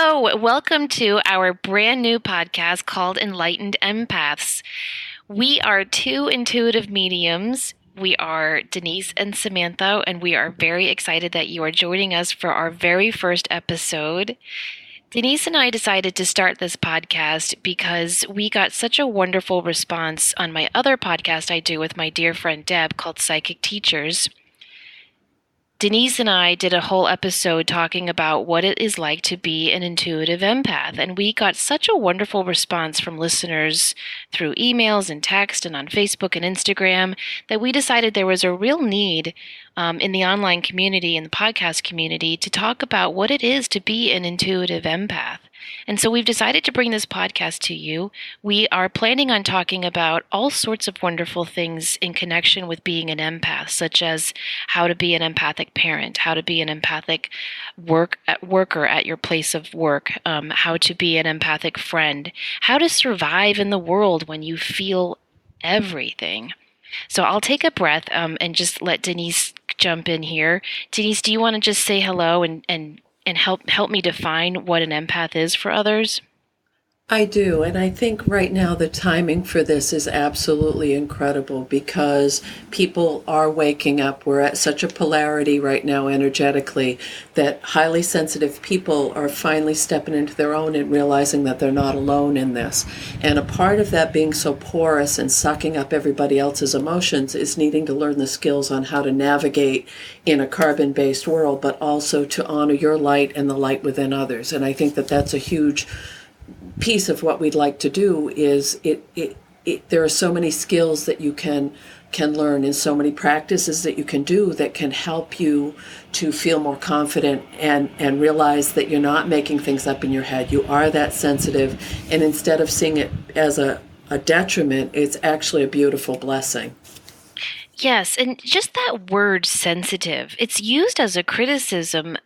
Hello, welcome to our brand new podcast called Enlightened Empaths. We are two intuitive mediums. We are Denise and Samantha, and we are very excited that you are joining us for our very first episode. Denise and I decided to start this podcast because we got such a wonderful response on my other podcast I do with my dear friend Deb called Psychic Teachers. Denise and I did a whole episode talking about what it is like to be an intuitive empath, and we got such a wonderful response from listeners through emails and text and on Facebook and Instagram that we decided there was a real need in the online community and the podcast community to talk about what it is to be an intuitive empath. And so we've decided to bring this podcast to you. We are planning on talking about all sorts of wonderful things in connection with being an empath, such as how to be an empathic parent, how to be an empathic worker at your place of work, how to be an empathic friend, how to survive in the world when you feel everything. So I'll take a breath and just let Denise jump in here. Denise, do you want to just say hello and help me define what an empath is for others? I do, and I think right now the timing for this is absolutely incredible because people are waking up. We're at such a polarity right now energetically that highly sensitive people are finally stepping into their own and realizing that they're not alone in this. And a part of that being so porous and sucking up everybody else's emotions is needing to learn the skills on how to navigate in a carbon-based world, but also to honor your light and the light within others. And I think that that's a huge piece of what we'd like to do is there are so many skills that you can learn and so many practices that you can do that can help you to feel more confident and realize that you're not making things up in your head. You are that sensitive, and instead of seeing it as a detriment, it's actually a beautiful blessing. Yes, and just that word sensitive, it's used as a criticism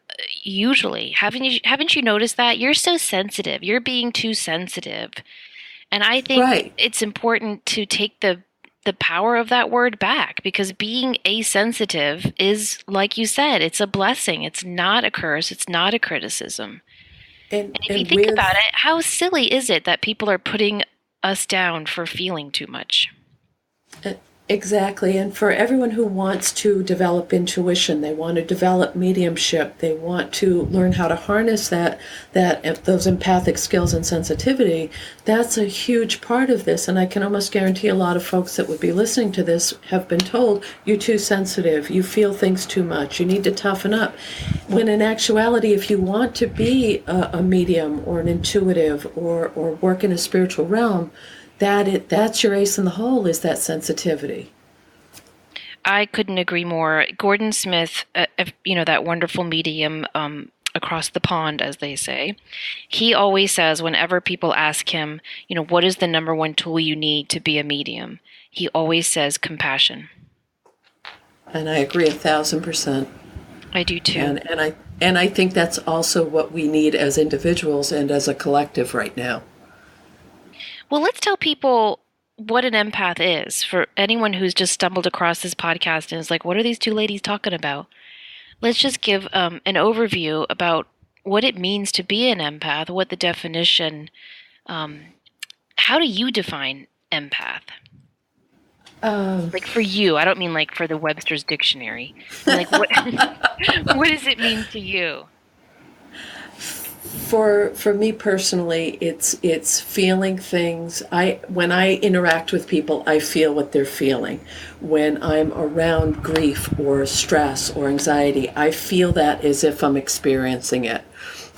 usually. Haven't you noticed that? You're so sensitive. You're being too sensitive. And I think Right. it's important to take the power of that word back because being asensitive is, like you said, it's a blessing. It's not a curse. It's not a criticism. And And if you and think about with it, how silly is it that people are putting us down for feeling too much? Exactly. And for everyone who wants to develop intuition, they want to develop mediumship, they want to learn how to harness those empathic skills and sensitivity, that's a huge part of this. And I can almost guarantee a lot of folks that would be listening to this have been told, you're too sensitive, you feel things too much, you need to toughen up. When in actuality, if you want to be a medium or an intuitive or work in a spiritual realm, that's your ace in the hole, is that sensitivity. I couldn't agree more. Gordon Smith, that wonderful medium across the pond, as they say, he always says whenever people ask him, what is the number one tool you need to be a medium? He always says compassion. And I agree 1,000%. I do too. And I think that's also what we need as individuals and as a collective right now. Well, let's tell people what an empath is for anyone who's just stumbled across this podcast and is like, what are these two ladies talking about? Let's just give an overview about what it means to be an empath, what the definition, how do you define empath? Like for you, I don't mean like for the Webster's Dictionary. Like what, what does it mean to you? For me personally, it's feeling things. When I interact with people, I feel what they're feeling. When I'm around grief or stress or anxiety, I feel that as if I'm experiencing it.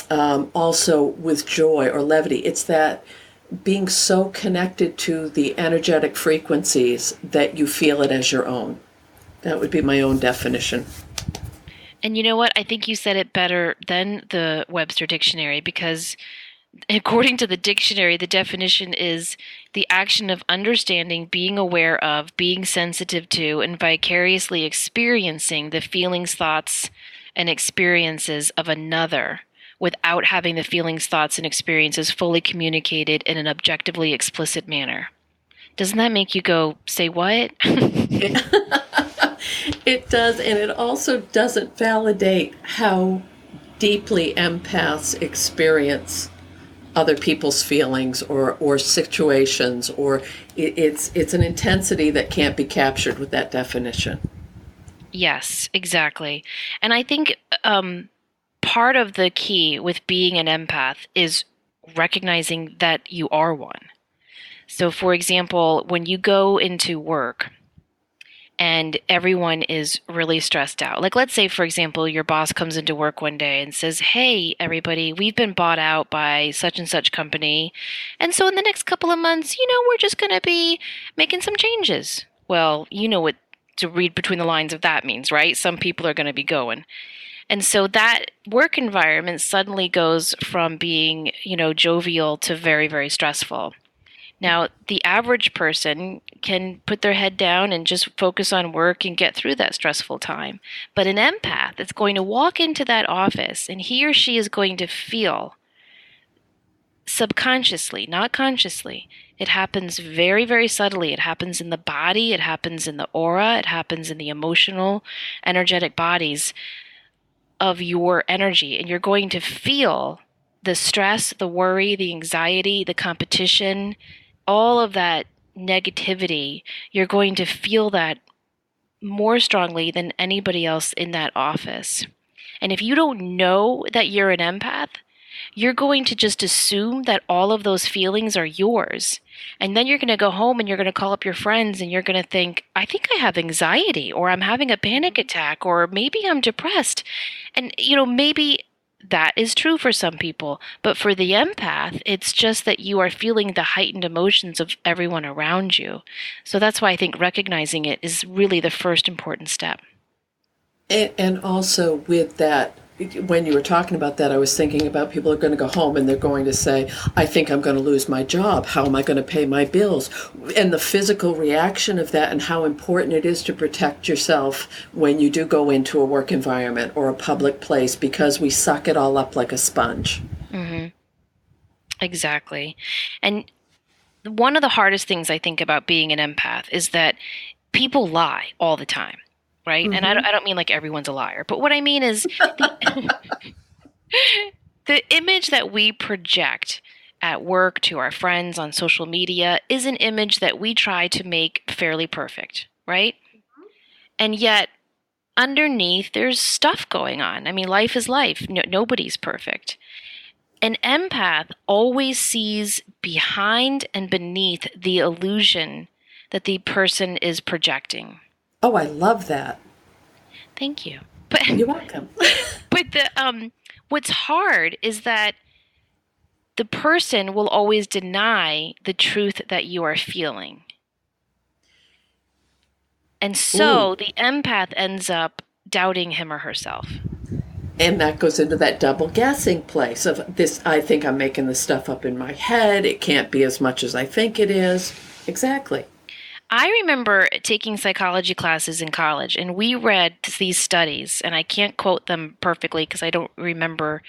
Also with joy or levity, it's that being so connected to the energetic frequencies that you feel it as your own. That would be my own definition. And you know what? I think you said it better than the Webster Dictionary because according to the dictionary, the definition is the action of understanding, being aware of, being sensitive to, and vicariously experiencing the feelings, thoughts, and experiences of another without having the feelings, thoughts, and experiences fully communicated in an objectively explicit manner. Doesn't that make you go, say what? It does, and it also doesn't validate how deeply empaths experience other people's feelings or situations, or it's an intensity that can't be captured with that definition. Yes, exactly. And I think part of the key with being an empath is recognizing that you are one. So, for example, when you go into work and everyone is really stressed out, like let's say, for example, your boss comes into work one day and says, "Hey, everybody, we've been bought out by such and such company. And so in the next couple of months, we're just going to be making some changes." Well, you know what to read between the lines of that means, right? Some people are going to be going. And so that work environment suddenly goes from being, jovial to very, very stressful. Now, the average person can put their head down and just focus on work and get through that stressful time. But an empath is going to walk into that office and he or she is going to feel subconsciously, not consciously. It happens very, very subtly. It happens in the body, it happens in the aura, it happens in the emotional, energetic bodies of your energy, and you're going to feel the stress, the worry, the anxiety, the competition, all of that negativity. You're going to feel that more strongly than anybody else in that office. And if you don't know that you're an empath, you're going to just assume that all of those feelings are yours. And then you're going to go home and you're going to call up your friends and you're going to think, I think I have anxiety, or I'm having a panic attack, or maybe I'm depressed. And, maybe that is true for some people. But for the empath, it's just that you are feeling the heightened emotions of everyone around you. So that's why I think recognizing it is really the first important step. And also with that, when you were talking about that, I was thinking about people are going to go home and they're going to say, I think I'm going to lose my job. How am I going to pay my bills? And the physical reaction of that, and how important it is to protect yourself when you do go into a work environment or a public place, because we suck it all up like a sponge. Mm-hmm. Exactly. And one of the hardest things I think about being an empath is that people lie all the time, right? And Mm-hmm. I don't mean like everyone's a liar, but what I mean is the, the image that we project at work to our friends on social media is an image that we try to make fairly perfect, right? And yet, underneath, there's stuff going on. I mean, life is life. Nobody's perfect. An empath always sees behind and beneath the illusion that the person is projecting. Oh, I love that. Thank you. But You're welcome. but what's hard is that the person will always deny the truth that you are feeling. And so Ooh. the empath ends up doubting him or herself. And that goes into that double guessing place of this, I think I'm making this stuff up in my head. It can't be as much as I think it is. Exactly. I remember taking psychology classes in college, and we read these studies, and I can't quote them perfectly because I don't remember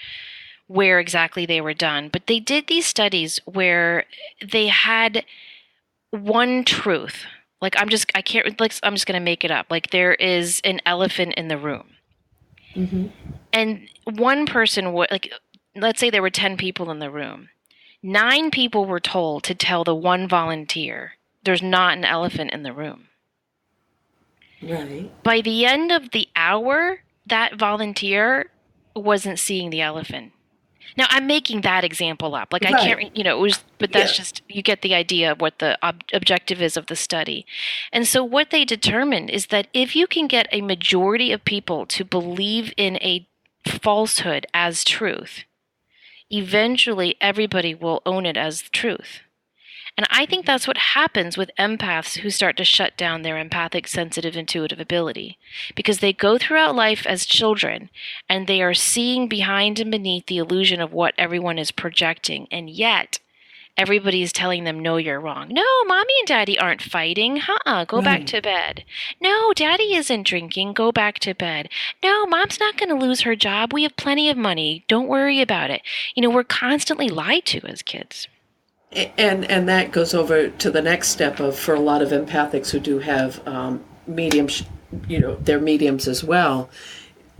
where exactly they were done, but they did these studies where they had one truth. Like I can't like I'm just going to make it up. Like there is an elephant in the room. Mm-hmm. And one person would, like, let's say there were 10 people in the room. 9 people were told to tell the one volunteer there's not an elephant in the room. Right. By the end of the hour, that volunteer wasn't seeing the elephant. Now, I'm making that example up. Like, I Right. can't, it was, but that's Yeah. just, you get the idea of what the objective is of the study. And so, what they determined is that if you can get a majority of people to believe in a falsehood as truth, eventually everybody will own it as truth. And I think that's what happens with empaths who start to shut down their empathic, sensitive, intuitive ability. Because they go throughout life as children and they are seeing behind and beneath the illusion of what everyone is projecting. And yet, everybody is telling them, no, you're wrong. No, mommy and daddy aren't fighting. Go back Right. to bed. No, daddy isn't drinking. Go back to bed. No, mom's not going to lose her job. We have plenty of money. Don't worry about it. We're constantly lied to as kids. And that goes over to the next step of, for a lot of empathics who do have mediums, they're mediums as well.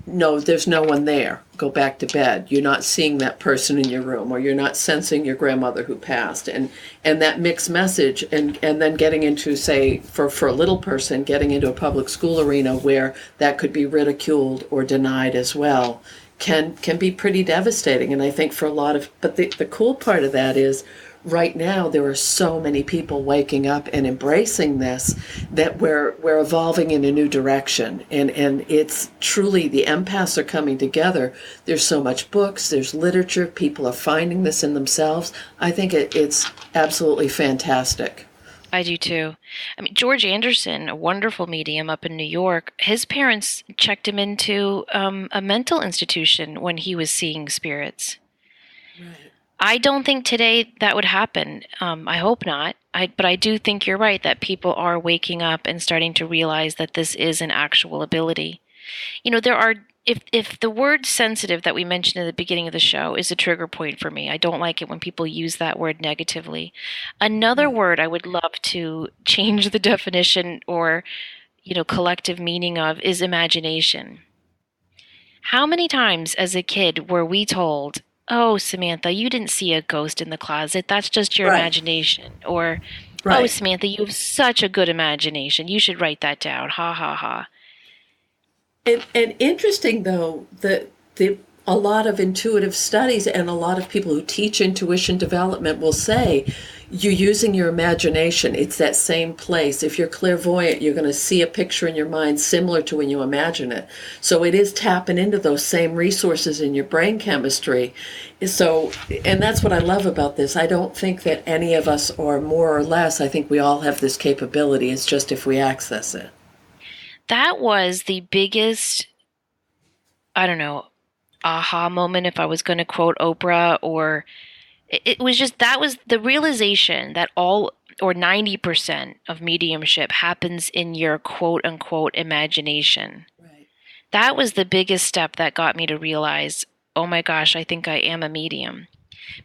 no, there's no one there. Go back to bed. You're not seeing that person in your room, or you're not sensing your grandmother who passed. And that mixed message, and then getting into, say, for a little person, getting into a public school arena where that could be ridiculed or denied as well, can be pretty devastating. And I think for a lot of, but the cool part of that is, right now there are so many people waking up and embracing this, that we're evolving in a new direction, and it's truly, the empaths are coming together. There's so much books, there's literature, people are finding this in themselves. I think it's absolutely fantastic. I do too. I mean, George Anderson, a wonderful medium up in New York, his parents checked him into a mental institution when he was seeing spirits. Right. I don't think today that would happen. I hope not. But I do think you're right that people are waking up and starting to realize that this is an actual ability. There are, if the word sensitive that we mentioned at the beginning of the show is a trigger point for me. I don't like it when people use that word negatively. Another Right. word I would love to change the definition or, collective meaning of is imagination. How many times as a kid were we told, "Oh, Samantha, you didn't see a ghost in the closet. That's just your Right. imagination." Or, "Oh, Right. Samantha, you have such a good imagination. You should write that down. Ha ha ha." And interesting though, the a lot of intuitive studies and a lot of people who teach intuition development will say, you're using your imagination. It's that same place. If you're clairvoyant, you're going to see a picture in your mind similar to when you imagine it. So it is tapping into those same resources in your brain chemistry. So, and that's what I love about this. I don't think that any of us are more or less. I think we all have this capability. It's just if we access it. That was the biggest, I don't know, aha moment if I was going to quote Oprah, or it was just, that was the realization that all or 90% of mediumship happens in your quote unquote imagination. Right. That was the biggest step that got me to realize, oh my gosh, I think I am a medium.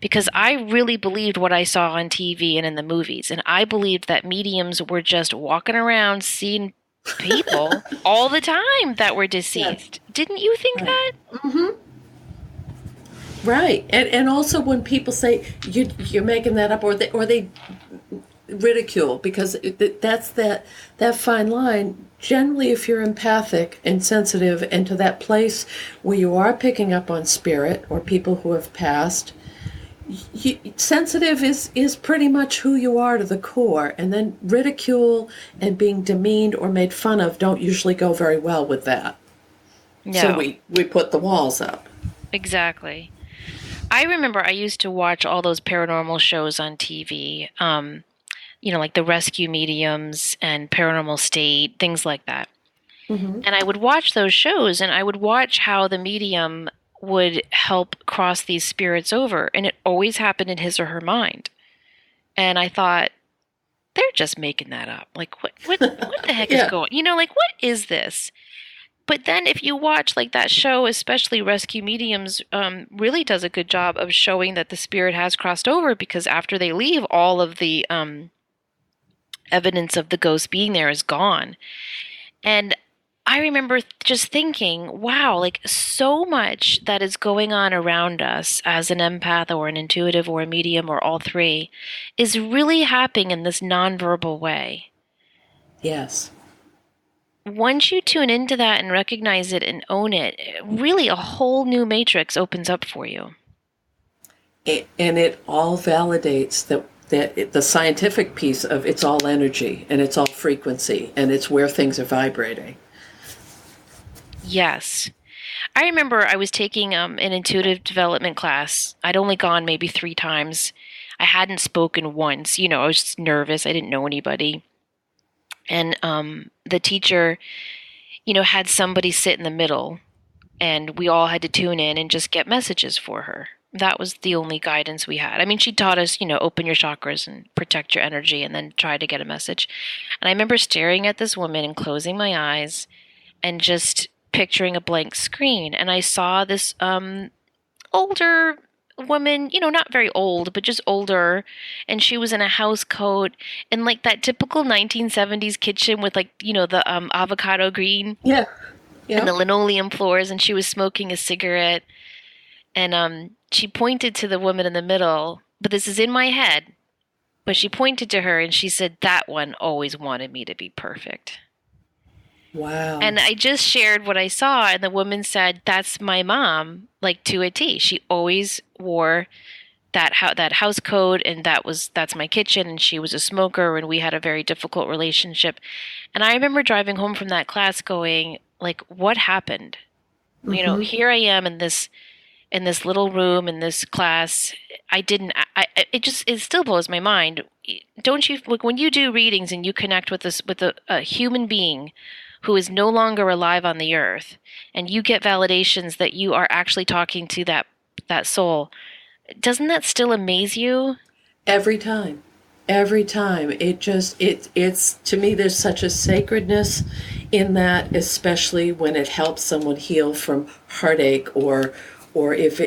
Because I really believed what I saw on TV and in the movies. And I believed that mediums were just walking around seeing people all the time that were Yeah. deceased. Didn't you think Right. that? Right. And also when people say you're making that up, or they ridicule, because that's that fine line. Generally, if you're empathic and sensitive and to that place where you are picking up on spirit or people who have passed, sensitive is pretty much who you are to the core. And then ridicule and being demeaned or made fun of don't usually go very well with that. So No, we put the walls up. exactly. I remember I used to watch all those paranormal shows on TV, like the Rescue Mediums and Paranormal State, things like that. Hmm. And I would watch those shows and I would watch how the medium would help cross these spirits over. And it always happened in his or her mind. And I thought, they're just making that up. Like, what the heck is Yeah. going, like, what is this? But then if you watch like that show, especially Rescue Mediums, really does a good job of showing that the spirit has crossed over, because after they leave, all of the evidence of the ghost being there is gone. And I remember just thinking, wow, like so much that is going on around us as an empath or an intuitive or a medium or all three is really happening in this nonverbal way. Yes. Once you tune into that and recognize it and own it, really a whole new matrix opens up for you. And it all validates the scientific piece of it's all energy and it's all frequency and it's where things are vibrating. Yes. I remember I was taking an intuitive development class. I'd only gone maybe 3 times. I hadn't spoken once. I was just nervous. I didn't know anybody. And the teacher, had somebody sit in the middle, and we all had to tune in and just get messages for her. That was the only guidance we had. I mean, she taught us, open your chakras and protect your energy and then try to get a message. And I remember staring at this woman and closing my eyes and just picturing a blank screen. And I saw this older woman, not very old, but just older. And she was in a house coat and like that typical 1970s kitchen with like, the avocado green. Yeah. and the Yep. linoleum floors, and she was smoking a cigarette. And she pointed to the woman in the middle, but this is in my head. But she pointed to her and she said, "That one always wanted me to be perfect." Wow. And I just shared what I saw, and the woman said, "That's my mom, like to a T. She always wore that house coat, and that's my kitchen. And she was a smoker, and we had a very difficult relationship." And I remember driving home from that class, going, like, "What happened? Mm-hmm. Here I am in this little room in this class. I didn't. It still blows my mind. Don't you, like, when you do readings and you connect with this with a human being who is no longer alive on the earth, and you get validations that you are actually talking to that soul? Doesn't that still amaze you? Every time. Every time. It's to me there's such a sacredness in that, especially when it helps someone heal from heartache or if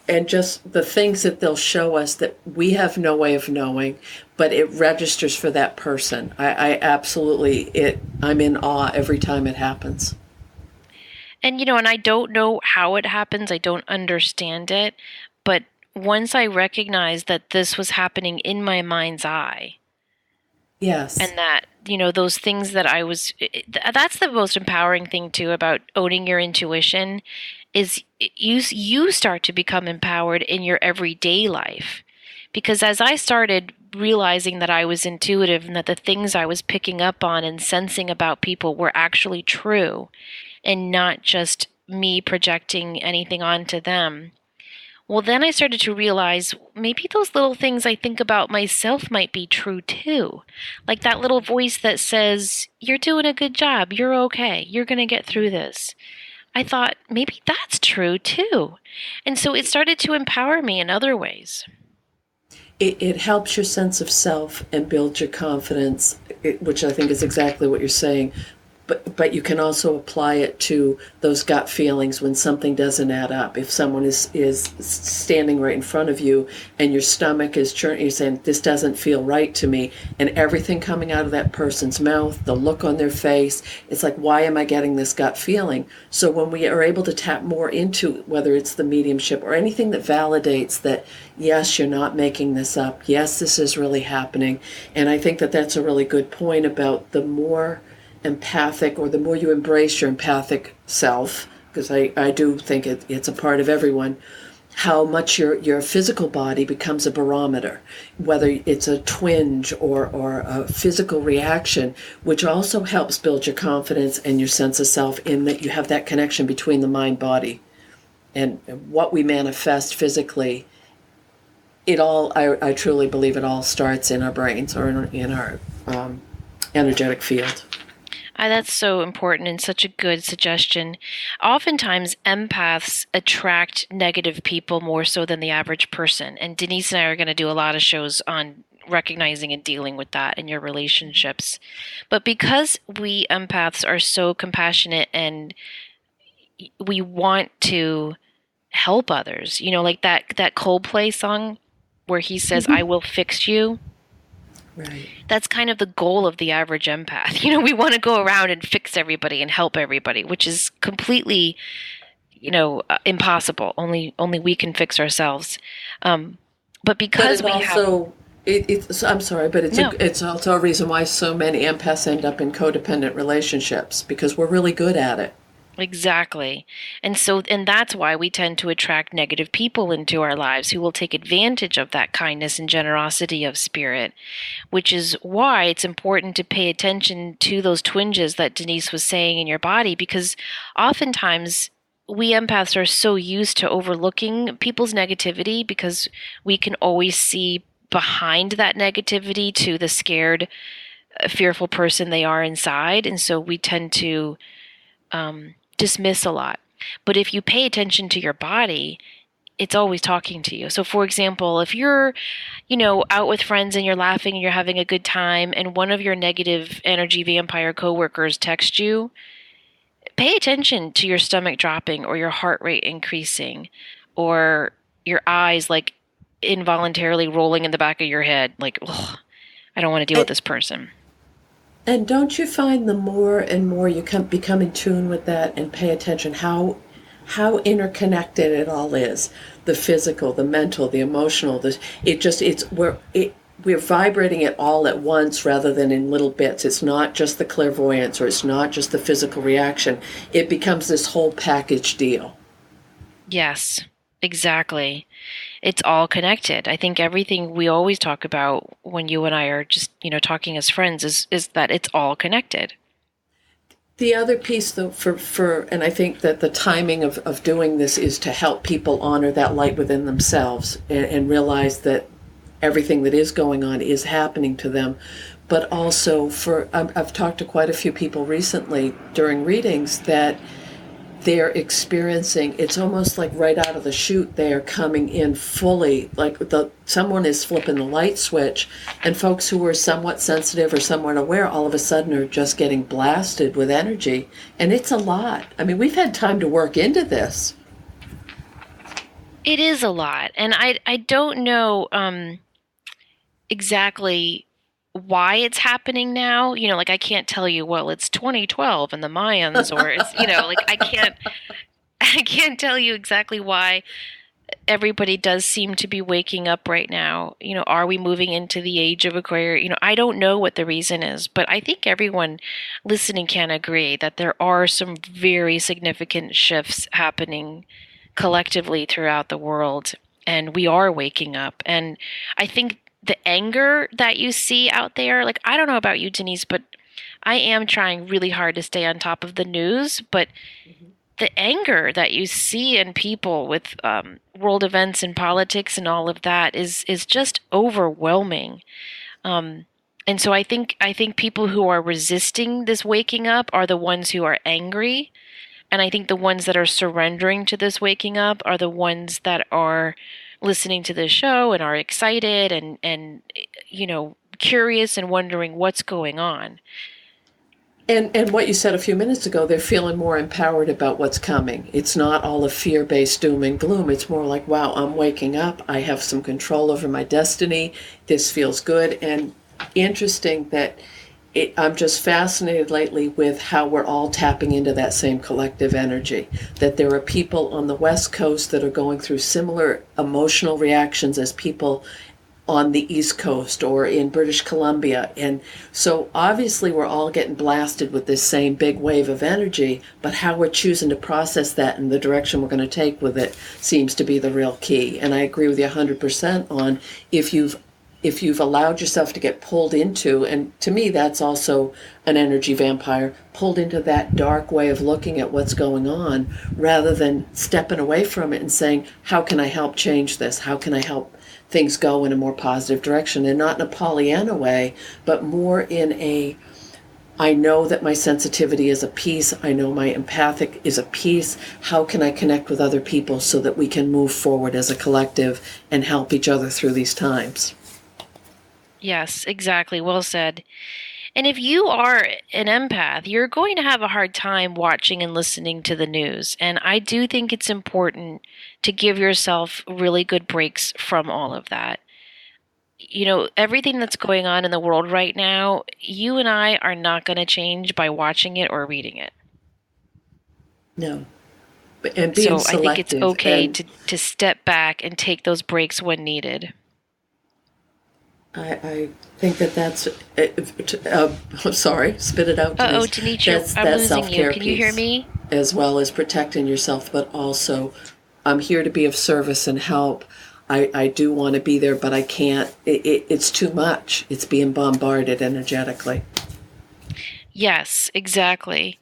and just the things that they'll show us that we have no way of knowing, but it registers for that person. I absolutely I'm in awe every time it happens. And I don't know how it happens. I don't understand it. But once I recognized that this was happening in my mind's eye, Yes. and that, those things that that's the most empowering thing too about owning your intuition, is you start to become empowered in your everyday life. Because as I started realizing that I was intuitive and that the things I was picking up on and sensing about people were actually true, and not just me projecting anything onto them. Well, then I started to realize maybe those little things I think about myself might be true too. Like that little voice that says, "You're doing a good job. You're okay. You're going to get through this." I thought maybe that's true too. And so it started to empower me in other ways. It helps your sense of self and builds your confidence, which I think is exactly what you're saying. But you can also apply it to those gut feelings when something doesn't add up. If someone is standing right in front of you and your stomach is churning, you're saying, this doesn't feel right to me, and everything coming out of that person's mouth, the look on their face, it's like, why am I getting this gut feeling? So when we are able to tap more into whether it's the mediumship or anything that validates that, yes, you're not making this up, yes, this is really happening. And I think that that's a really good point about the more empathic, or the more you embrace your empathic self, because I do think it's a part of everyone, how much your physical body becomes a barometer, whether it's a twinge or a physical reaction, which also helps build your confidence and your sense of self, in that you have that connection between the mind body and what we manifest physically. I truly believe it all starts in our brains or in our energetic field. That's so important and such a good suggestion. Oftentimes, empaths attract negative people more so than the average person. And Denise and I are going to do a lot of shows on recognizing and dealing with that in your relationships. But because we empaths are so compassionate and we want to help others, like that Coldplay song where he says, "I will fix you." Right. That's kind of the goal of the average empath. We want to go around and fix everybody and help everybody, which is completely, impossible. Only we can fix ourselves. But But because it we have also, it's, I'm sorry, but no, it's also a reason why so many empaths end up in codependent relationships, because we're really good at it. exactly. And that's why we tend to attract negative people into our lives who will take advantage of that kindness and generosity of spirit, which is why it's important to pay attention to those twinges that Denise was saying in your body, because oftentimes we empaths are so used to overlooking people's negativity because we can always see behind that negativity to the scared, fearful person they are inside. And so we tend to dismiss a lot. But if you pay attention to your body, it's always talking to you. So, for example, if you're, out with friends and you're laughing and you're having a good time, and one of your negative energy vampire coworkers texts you, pay attention to your stomach dropping or your heart rate increasing or your eyes like involuntarily rolling in the back of your head, like, "Ugh, I don't want to deal with And, this person." And don't you find the more and more you become in tune with that and pay attention how interconnected it all is, the physical, the mental, the emotional, we're vibrating it all at once rather than in little bits. It's not just the clairvoyance or it's not just the physical reaction. It becomes this whole package deal. Yes, exactly. It's all connected. I think everything we always talk about when you and I are just, talking as friends is that it's all connected. The other piece, though, and I think that the timing of doing this is to help people honor that light within themselves and realize that everything that is going on is happening to them. But also, I've talked to quite a few people recently during readings that they're experiencing, it's almost like right out of the chute they are coming in fully, like someone is flipping the light switch, and folks who are somewhat sensitive or somewhat aware all of a sudden are just getting blasted with energy, and it's a lot. I mean, we've had time to work into this. It is a lot, and I don't know exactly why it's happening now. Like I can't tell you, well, it's 2012 and the Mayans, or it's, like I can't tell you exactly why everybody does seem to be waking up right now. Are we moving into the age of Aquarius? I don't know what the reason is, but I think everyone listening can agree that there are some very significant shifts happening collectively throughout the world, and we are waking up. And I think the anger that you see out there, like, I don't know about you, Denise, but I am trying really hard to stay on top of the news, but the anger that you see in people with world events and politics and all of that is just overwhelming. Um, and so I think people who are resisting this waking up are the ones who are angry, and I think the ones that are surrendering to this waking up are the ones that are listening to the show and are excited and curious and wondering what's going on. And what you said a few minutes ago, they're feeling more empowered about what's coming. It's not all a fear-based doom and gloom. It's more like, wow, I'm waking up. I have some control over my destiny. This feels good. And interesting that I'm just fascinated lately with how we're all tapping into that same collective energy. That there are people on the West Coast that are going through similar emotional reactions as people on the East Coast or in British Columbia. And so obviously we're all getting blasted with this same big wave of energy, but how we're choosing to process that and the direction we're going to take with it seems to be the real key. And I agree with you 100% on if you've allowed yourself to get pulled into, and to me that's also an energy vampire, pulled into that dark way of looking at what's going on rather than stepping away from it and saying, how can I help change this? How can I help things go in a more positive direction? And not in a Pollyanna way, but more in I know that my sensitivity is a piece. I know my empathic is a piece. How can I connect with other people so that we can move forward as a collective and help each other through these times? Yes, exactly. Well said. And if you are an empath, you're going to have a hard time watching and listening to the news. And I do think it's important to give yourself really good breaks from all of that. Everything that's going on in the world right now, you and I are not going to change by watching it or reading it. No. And being So I think it's selective. okay And to step back and take those breaks when needed. I think that's sorry, spit it out, Uh-oh, Denise. Demetria, That's I'm that losing you. self-care Can you hear piece, me? as well as protecting yourself, but also I'm here to be of service and help. I do want to be there, but I can't. It's too much. It's being bombarded energetically. Yes, exactly.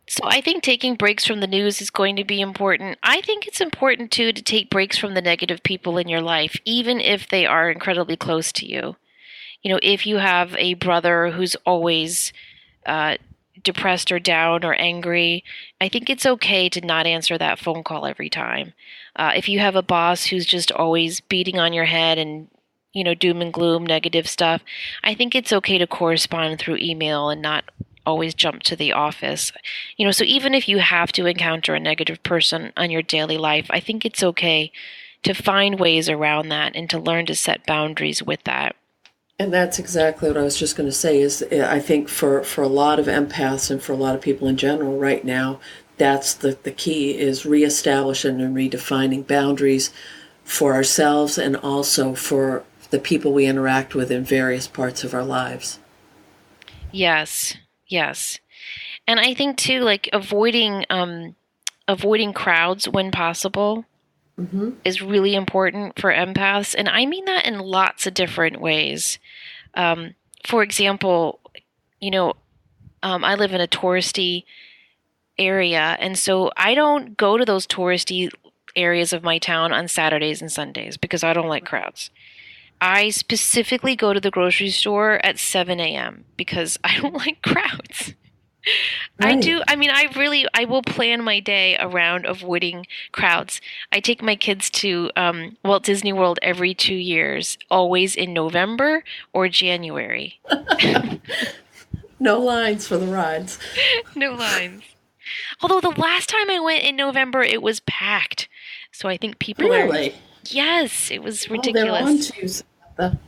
So I think taking breaks from the news is going to be important. I think it's important too to take breaks from the negative people in your life, even if they are incredibly close to you. If you have a brother who's always uh, depressed or down or angry, I think it's okay to not answer that phone call every time. If you have a boss who's just always beating on your head and doom and gloom, negative stuff, I think it's okay to correspond through email and not always jump to the office. So even if you have to encounter a negative person on your daily life, I think it's okay to find ways around that and to learn to set boundaries with that. And that's exactly what I was just going to say is I think for a lot of empaths and for a lot of people in general right now, that's the key is reestablishing and redefining boundaries for ourselves and also for the people we interact with in various parts of our lives. Yes, yes. And I think too, like avoiding crowds when possible Hmm. is really important for empaths, and I mean that in lots of different ways. Um, for example, you know, I live in a touristy area, and so I don't go to those touristy areas of my town on Saturdays and Sundays because I don't like crowds. I specifically go to the grocery store at 7 a.m. because I don't like crowds. I Right. do. I mean, I will plan my day around avoiding crowds. I take my kids to Walt Disney World every 2 years, always in November or January. No lines for the rides. No lines. Although the last time I went in November, it was packed. So I think people are, Really? yes, it was Oh, they're on ridiculous. to you, Samantha.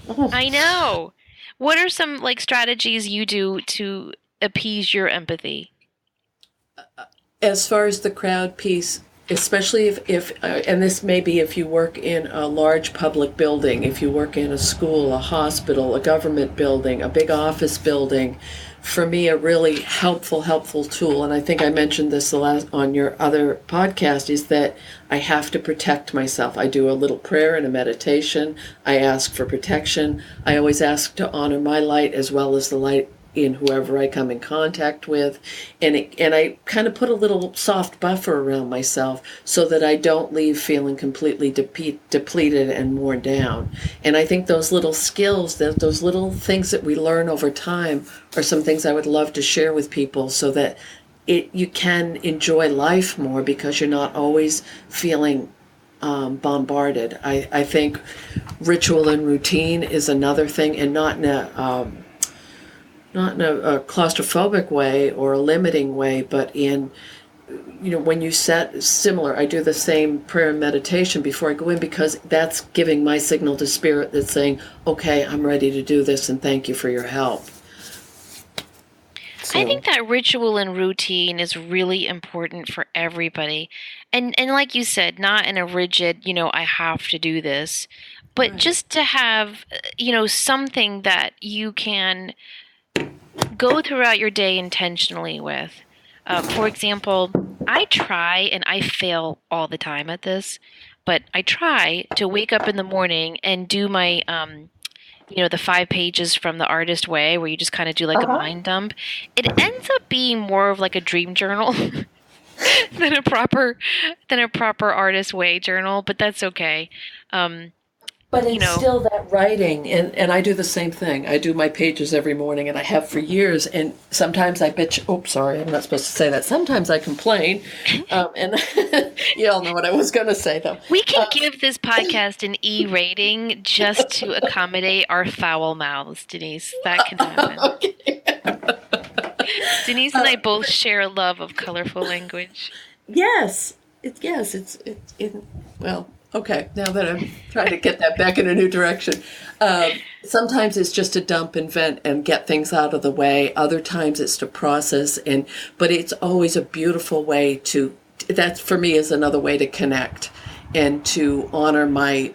Oh. I know. What are some like strategies you do to appease your empathy? As far as the crowd piece, especially if and this may be if you work in a large public building, if you work in a school, a hospital, a government building, a big office building, for me a really helpful tool, and I think I mentioned this the last on your other podcast, is that I have to protect myself. I do a little prayer and a meditation. I ask for protection. I always ask to honor my light as well as the light in whoever I come in contact with, and I kind of put a little soft buffer around myself so that I don't leave feeling completely depleted and worn down. And I think those little skills, those little things that we learn over time, are some things I would love to share with people so that you can enjoy life more because you're not always feeling bombarded. I think ritual and routine is another thing, and not in a claustrophobic way or a limiting way, but in, when you set similar, I do the same prayer and meditation before I go in because that's giving my signal to spirit that's saying, okay, I'm ready to do this and thank you for your help. I So, think that ritual and routine is really important for everybody. And like you said, not in a rigid, I have to do this, but right. just to have, something that you can go throughout your day intentionally with. For example, I try, and I fail all the time at this, but I try to wake up in the morning and do my, the 5 pages from the artist way, where you just kind of do like a Uh-huh. mind dump. It ends up being more of like a dream journal than a proper artist way journal, but that's okay. Um, But you it's know, still that writing, and I do the same thing. I do my pages every morning, and I have for years. And sometimes I bitch. Oh, sorry, I'm not supposed to say that. Sometimes I complain, and you all know what I was going to say, though. we can give this podcast an E rating just to accommodate our foul mouths, Denise. That can happen. Okay. Denise and I both share a love of colorful language. Yes, it's in. Well, okay. Now that I'm trying to get that back in a new direction, um, sometimes it's just to dump and vent and get things out of the way. Other times it's to process, but it's always a beautiful way to. That for me is another way to connect and to honor my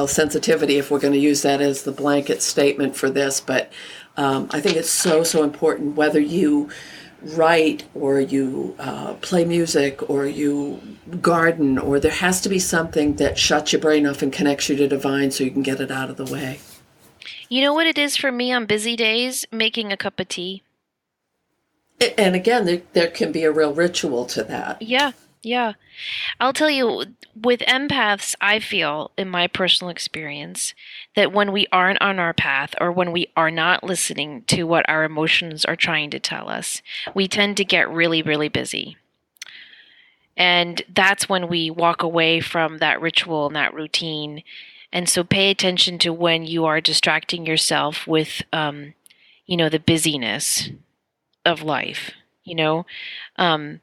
sensitivity, if we're going to use that as the blanket statement for this. But I think it's so important whether you write or you play music or you garden, or there has to be something that shuts your brain off and connects you to divine so you can get it out of the way. You know what it is for me on busy days? Making a cup of tea. And again, there can be a real ritual to that. Yeah, yeah. I'll tell you, with empaths, I feel, in my personal experience, that when we aren't on our path or when we are not listening to what our emotions are trying to tell us, we tend to get really, really busy. And that's when we walk away from that ritual and that routine. And so pay attention to when you are distracting yourself with, the busyness of life, you know? Um,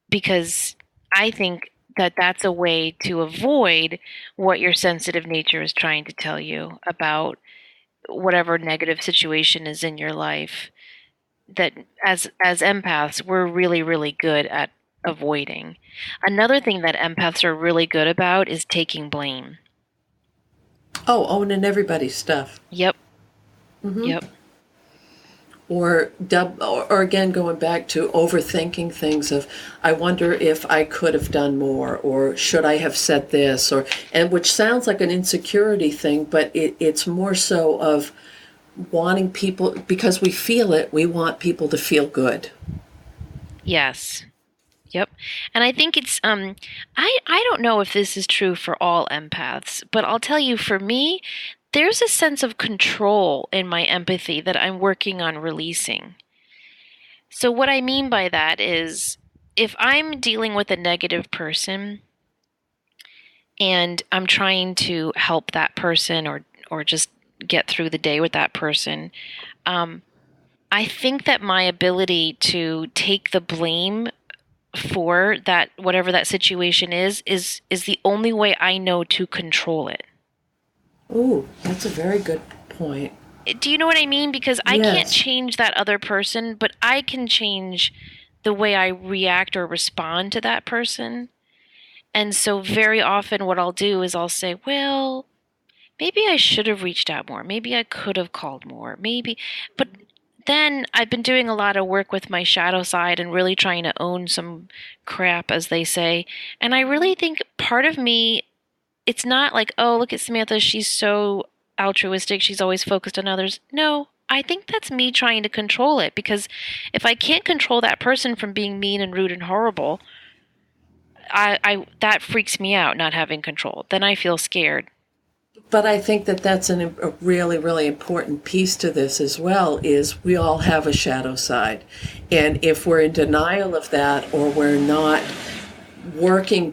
because I think that that's a way to avoid what your sensitive nature is trying to tell you about whatever negative situation is in your life that as empaths we're really really good at avoiding. Another thing that empaths are really good about is taking blame. Oh, owning everybody's stuff. Yep. Hmm. Yep. Or again, going back to overthinking things of, I wonder if I could have done more, or should I have said this, or, and which sounds like an insecurity thing, but it's more so of wanting people, because we feel it, we want people to feel good. Yes. Yep. And I think it's I don't know if this is true for all empaths, but I'll tell you for me, there's a sense of control in my empathy that I'm working on releasing. So what I mean by that is if I'm dealing with a negative person and I'm trying to help that person or just get through the day with that person, um, I think that my ability to take the blame for that whatever that situation is the only way I know to control it. Ooh, that's a very good point. Do you know what I mean? Because I can't Yes. change that other person, but I can change the way I react or respond to that person. And so very often what I'll do is I'll say, well, maybe I should have reached out more. Maybe I could have called more. Maybe, but then I've been doing a lot of work with my shadow side and really trying to own some crap, as they say. And I really think part of me, it's not like, oh, look at Samantha, she's so altruistic, she's always focused on others. No, I think that's me trying to control it because if I can't control that person from being mean and rude and horrible, I that freaks me out not having control. Then I feel scared. But I think that that's a really, really important piece to this as well, is we all have a shadow side. And if we're in denial of that, or we're not working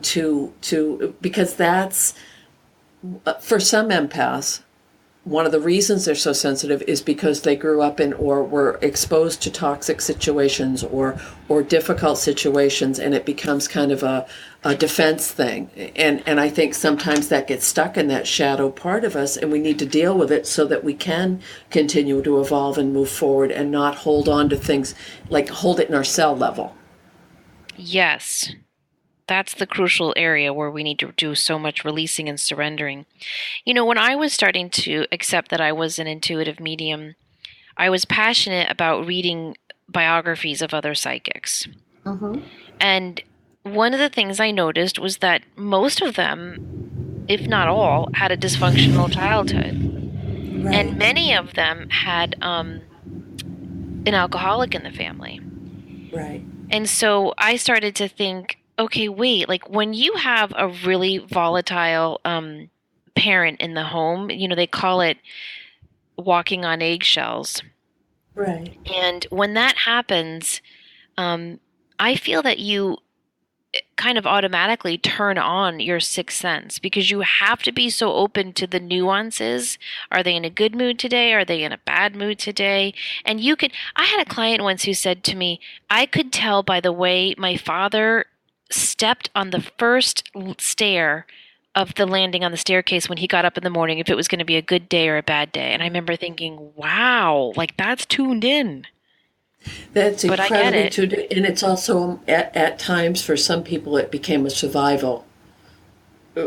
because that's, for some empaths, one of the reasons they're so sensitive is because they grew up in or were exposed to toxic situations or difficult situations, and it becomes kind of a defense thing. And I think sometimes that gets stuck in that shadow part of us, and we need to deal with it so that we can continue to evolve and move forward and not hold on to things, like hold it in our cell level. Yes, that's the crucial area where we need to do so much releasing and surrendering. You know, when I was starting to accept that I was an intuitive medium, I was passionate about reading biographies of other psychics. Mm-hmm. And one of the things I noticed was that most of them, if not all, had a dysfunctional childhood. And Right. many of them had an alcoholic in the family. Right. And so I started to think, okay, wait, like when you have a really volatile parent in the home, you know, they call it walking on eggshells. Right. And when that happens, I feel that you kind of automatically turn on your sixth sense because you have to be so open to the nuances. Are they in a good mood today? Are they in a bad mood today? And you could, I had a client once who said to me, I could tell by the way my father stepped on the first stair of the landing on the staircase when he got up in the morning if it was going to be a good day or a bad day. And I remember thinking, wow, like that's tuned in. That's But I get incredibly it. true. And it's also, at times, for some people, it became a survival,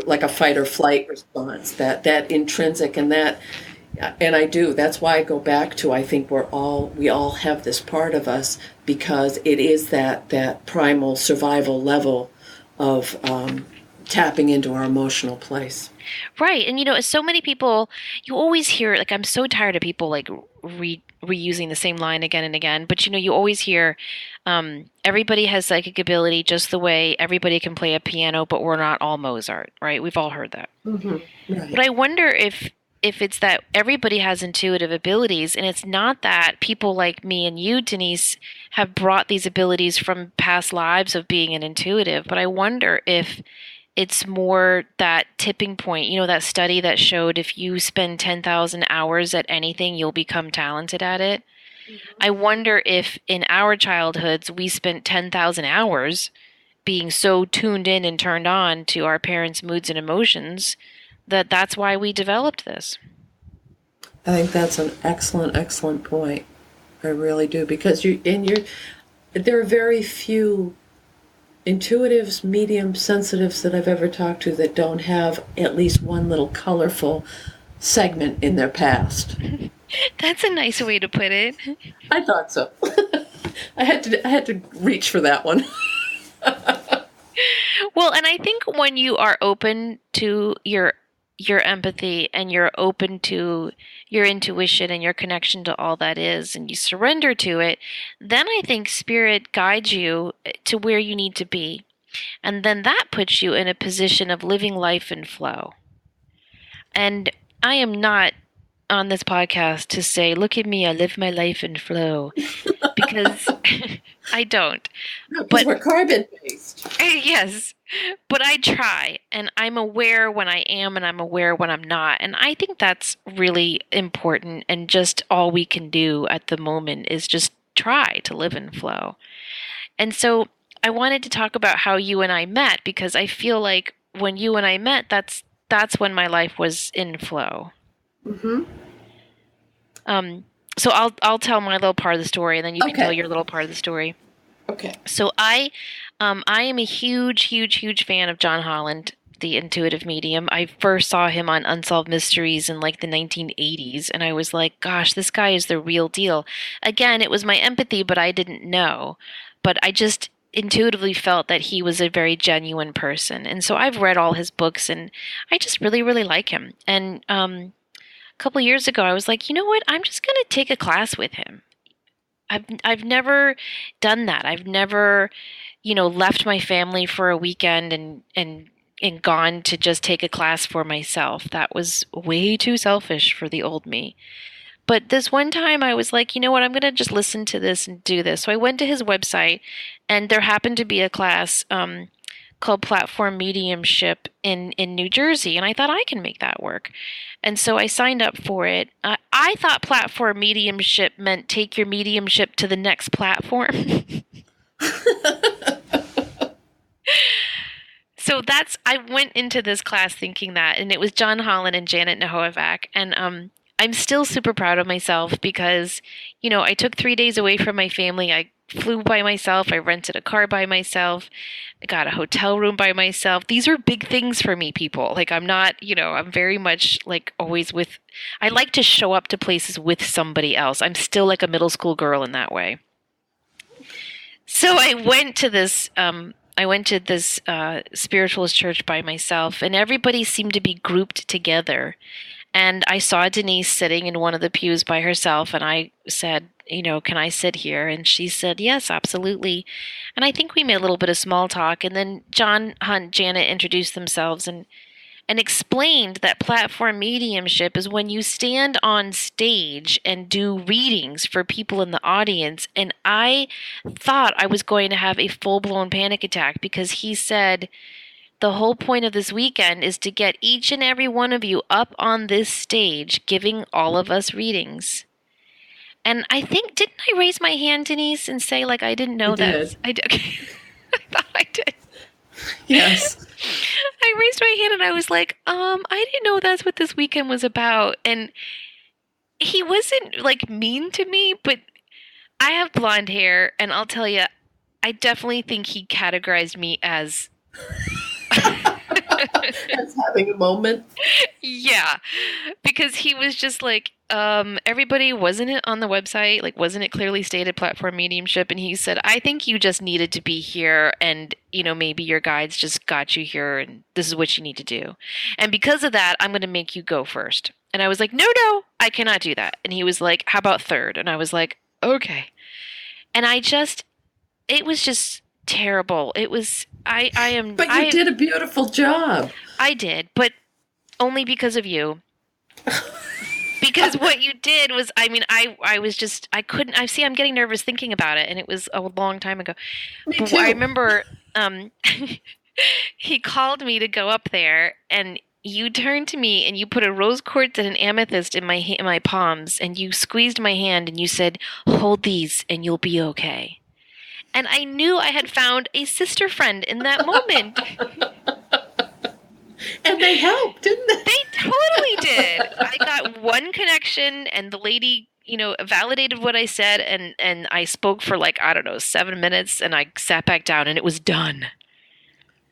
like a fight or flight response, that intrinsic, and I do. That's why I go back to, I think we all have this part of us, because it is that primal survival level of tapping into our emotional place. Right. And you know, so many people, you always hear, like, I'm so tired of people like reusing the same line again and again. But you know, you always hear, everybody has psychic ability just the way everybody can play a piano, but we're not all Mozart, right? We've all heard that. Hmm. But Right. I wonder if it's that everybody has intuitive abilities, and it's not that people like me and you, Denise, have brought these abilities from past lives of being an intuitive. But I wonder if it's more that tipping point, you know, that study that showed if you spend 10,000 hours at anything, you'll become talented at it. I wonder if in our childhoods we spent 10,000 hours being so tuned in and turned on to our parents' moods and emotions that that's why we developed this. I think that's an excellent, excellent point. I really do, because there are very few intuitives, mediums, sensitives that I've ever talked to that don't have at least one little colorful segment in their past. That's a nice way to put it. I thought so. I had to reach for that one. Well, and I think when you are open to your empathy and you're open to your intuition and your connection to all that is and you surrender to it, then I think spirit guides you to where you need to be. And then that puts you in a position of living life in flow. And I am not on this podcast to say, look at me, I live my life in flow, because I don't. No, because But we're carbon based. yes, but I try, and I'm aware when I am, and I'm aware when I'm not. And I think that's really important, and just all we can do at the moment is just try to live in flow. And so I wanted to talk about how you and I met, because I feel like when you and I met, that's when my life was in flow. Mm-hmm. So I'll tell my little part of the story, and then you can tell Okay. your little part of the story. Okay. So I am a huge, huge, huge fan of John Holland, the intuitive medium. I first saw him on Unsolved Mysteries in like the 1980s, and I was like, gosh, this guy is the real deal. Again, it was my empathy, but I didn't know. But I just intuitively felt that he was a very genuine person. And so I've read all his books, and I just really, really like him. And a couple years ago, I was like, you know what? I'm just going to take a class with him. I've never done that. I've never, left my family for a weekend and gone to just take a class for myself. That was way too selfish for the old me. But this one time I was like, you know what, I'm going to just listen to this and do this. So I went to his website, and there happened to be a class called Platform Mediumship in New Jersey, and I thought I can make that work. And so I signed up for it. I thought platform mediumship meant take your mediumship to the next platform. So I went into this class thinking that, and it was John Holland and Janet Nahovac. And I'm still super proud of myself because, I took 3 days away from my family. I flew by myself. I rented a car by myself. I got a hotel room by myself. These are big things for me, people. Like, I'm not, I'm very much like always I like to show up to places with somebody else. I'm still like a middle school girl in that way. So I went to this spiritualist church by myself, and everybody seemed to be grouped together. And I saw Denise sitting in one of the pews by herself, and I said, can I sit here? And she said, yes, absolutely. And I think we made a little bit of small talk, and then John Hunt, Janet introduced themselves and explained that platform mediumship is when you stand on stage and do readings for people in the audience. And I thought I was going to have a full-blown panic attack, because he said, the whole point of this weekend is to get each and every one of you up on this stage giving all of us readings. And I think, didn't I raise my hand, Denise, and say, like, I didn't know You that? did. I did. I thought I did. Yes. I raised my hand and I was like, I didn't know that's what this weekend was about. And he wasn't like mean to me, but I have blonde hair, and I'll tell you, I definitely think he categorized me as That's having a moment. yeah, because he was just like, everybody, wasn't it on the website? Like, wasn't it clearly stated platform mediumship? And he said, I think you just needed to be here, and, maybe your guides just got you here, and this is what you need to do. And because of that, I'm going to make you go first. And I was like, no, I cannot do that. And he was like, how about third? And I was like, okay. And it was just terrible. It was, But you did a beautiful job. I did, but only because of you. Because what you did was, I was just, I couldn't, I'm getting nervous thinking about it, and it was a long time ago. Me But too. I remember, he called me to go up there, and you turned to me and you put a rose quartz and an amethyst in my palms, and you squeezed my hand and you said, hold these and you'll be okay. And I knew I had found a sister friend in that moment. And they helped, didn't they? They totally did. I got one connection, and the lady, validated what I said, and I spoke for like, I don't know, 7 minutes, and I sat back down, and it was done.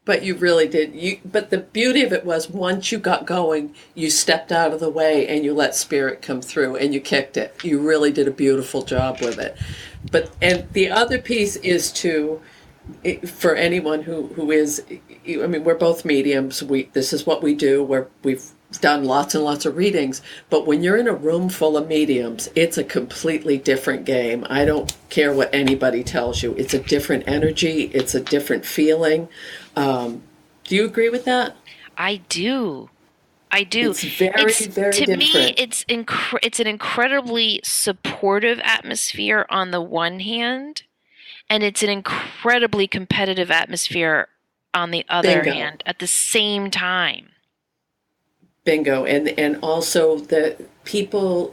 But you really did. But the beauty of it was once you got going, you stepped out of the way and you let spirit come through and you kicked it. You really did a beautiful job with it. And the other piece is for anyone who is, I mean, we're both mediums. This is what we do. We've done lots and lots of readings. But when you're in a room full of mediums, it's a completely different game. I don't care what anybody tells you. It's a different energy. It's a different feeling. Do you agree with that? I do. I do. It's very, very to different. me, it's an incredibly supportive atmosphere on the one hand, and it's an incredibly competitive atmosphere on the other Bingo. hand at the same time. Bingo. And also the people,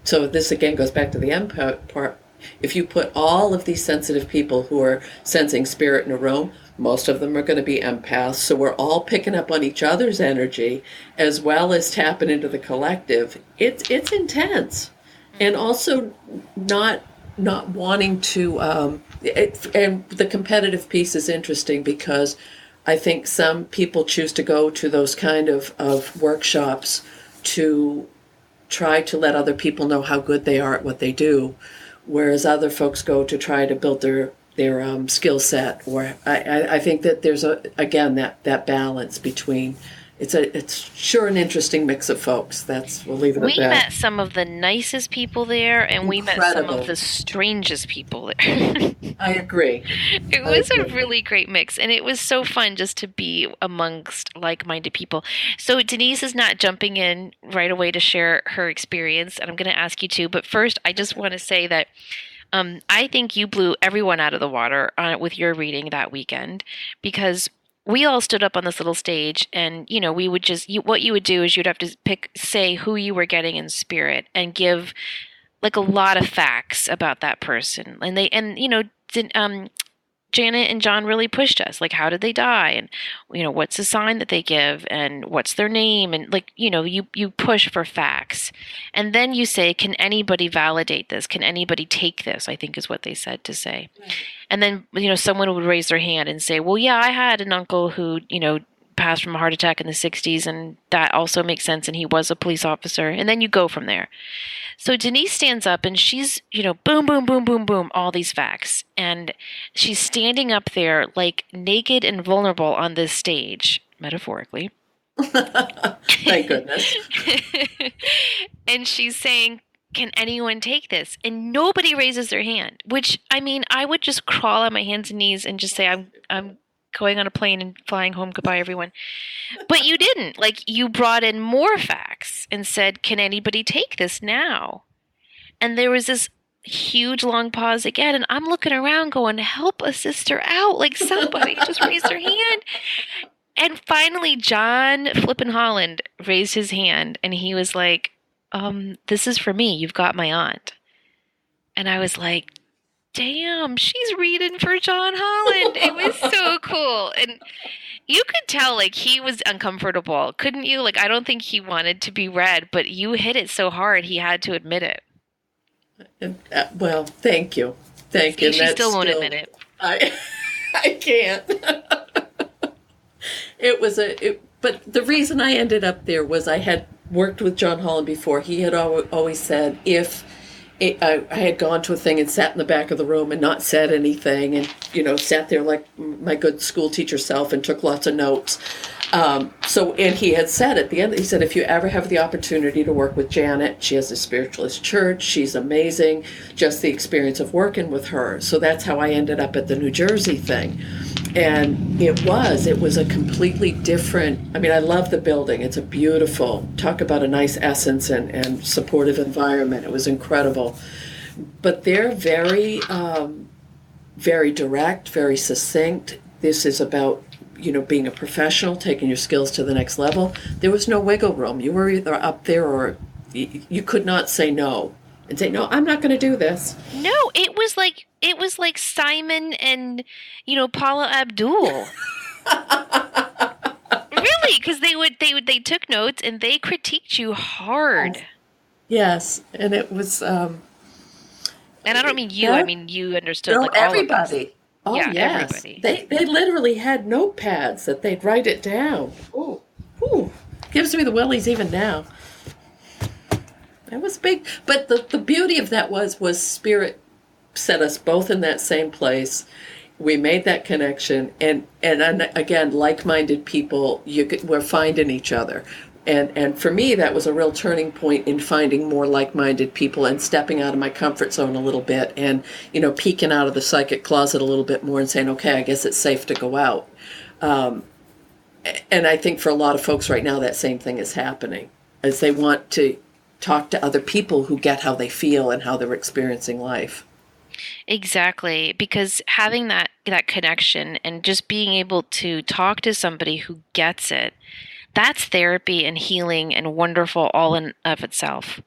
so this again goes back to the empath part. If you put all of these sensitive people who are sensing spirit in a room, most of them are going to be empaths. So we're all picking up on each other's energy as well as tapping into the collective. It's intense. And also not wanting to, and the competitive piece is interesting because I think some people choose to go to those kind of workshops to try to let other people know how good they are at what they do, whereas other folks go to try to build their skill set. Or I think that there's again that balance between. It's sure an interesting mix of folks. We'll leave it at that. We met some of the nicest people there, and we met some of the strangest people there. I agree. It was a really great mix, and it was so fun just to be amongst like-minded people. So Denise is not jumping in right away to share her experience, and I'm going to ask you to. But first, I just want to say that I think you blew everyone out of the water with your reading that weekend, because we all stood up on this little stage, and we would what you would do is you'd have to say who you were getting in spirit and give like a lot of facts about that person. And Janet and John really pushed us, like, how did they die, and what's the sign that they give, and what's their name, and you push for facts, and then you say, can anybody validate this? Can anybody take this? I think is what they said to say. Right. And then someone would raise their hand and say, well, yeah, I had an uncle who passed from a heart attack in the 60s, and that also makes sense, and he was a police officer, and then you go from there. So Denise stands up and she's, boom, boom, boom, boom, boom, all these facts. And she's standing up there like naked and vulnerable on this stage, metaphorically. Thank goodness. And she's saying, can anyone take this? And nobody raises their hand, which, I mean, I would just crawl on my hands and knees and just say, I'm going on a plane and flying home. Goodbye, everyone. But you didn't. Like, you brought in more facts and said, can anybody take this now? And there was this huge long pause again, and I'm looking around going, help a sister out. Like, somebody just raise their hand. And finally, John Flippin' Holland raised his hand, and he was like, this is for me. You've got my aunt. And I was like, damn, she's reading for John Holland. It was so cool. And you could tell, like, he was uncomfortable, couldn't you? Like, I don't think he wanted to be read, but you hit it so hard, he had to admit it. Well, thank you. Thank you. She still won't admit it. I can't. But the reason I ended up there was I had worked with John Holland before. He had always said I had gone to a thing and sat in the back of the room and not said anything, and sat there like my good school teacher self and took lots of notes. And he had said at the end, he said, if you ever have the opportunity to work with Janet, she has a spiritualist church, she's amazing, just the experience of working with her. So that's how I ended up at the New Jersey thing. And it was a completely different, I mean, I love the building. It's a beautiful, talk about a nice essence and supportive environment. It was incredible. But they're very, very direct, very succinct. This is about, being a professional, taking your skills to the next level. There was no wiggle room. You were either up there or you could not say no and say, no, I'm not going to do this. No, it was like Simon and, Paula Abdul. Really, Really, because they took notes and they critiqued you hard. Yes, and it was And I don't mean you, I that. mean you understood, No, like all of us. everybody. Oh Yeah, yes, everybody. they literally had notepads that they'd write it down. Oh, ooh, gives me the willies even now. That was big, but the beauty of that was spirit set us both in that same place. We made that connection, and again, like-minded people, we're finding each other. And for me, that was a real turning point in finding more like-minded people and stepping out of my comfort zone a little bit, and peeking out of the psychic closet a little bit more and saying, okay, I guess it's safe to go out. And I think for a lot of folks right now, that same thing is happening as they want to talk to other people who get how they feel and how they're experiencing life. Exactly, because having that connection and just being able to talk to somebody who gets it, that's therapy and healing and wonderful all in of itself.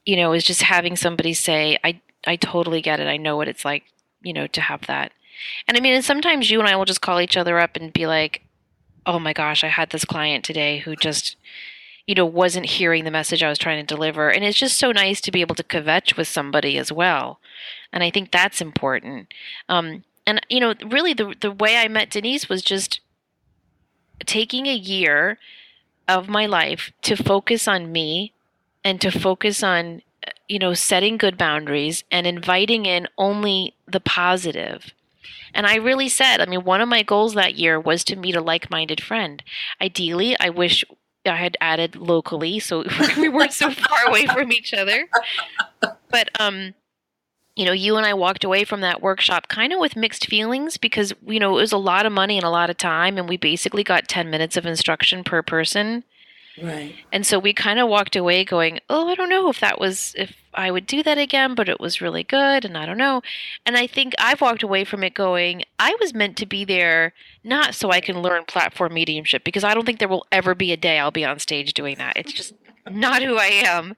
Is just having somebody say, I totally get it. I know what it's like, to have that. And I mean, and sometimes you and I will just call each other up and be like, "Oh my gosh, I had this client today who just wasn't hearing the message I was trying to deliver." And it's just so nice to be able to kvetch with somebody as well. And I think that's important. And really the way I met Denise was just taking a year of my life to focus on me and to focus on setting good boundaries and inviting in only the positive. And I really said, I mean, one of my goals that year was to meet a like-minded friend. Ideally, I wish I had added locally so we weren't so far away from each other. But you and I walked away from that workshop kind of with mixed feelings because it was a lot of money and a lot of time, and we basically got 10 minutes of instruction per person. Right. And so we kind of walked away going, "Oh, I don't know if I would do that again, but it was really good and I don't know." And I think I've walked away from it going, I was meant to be there not so I can learn platform mediumship because I don't think there will ever be a day I'll be on stage doing that. It's just not who I am.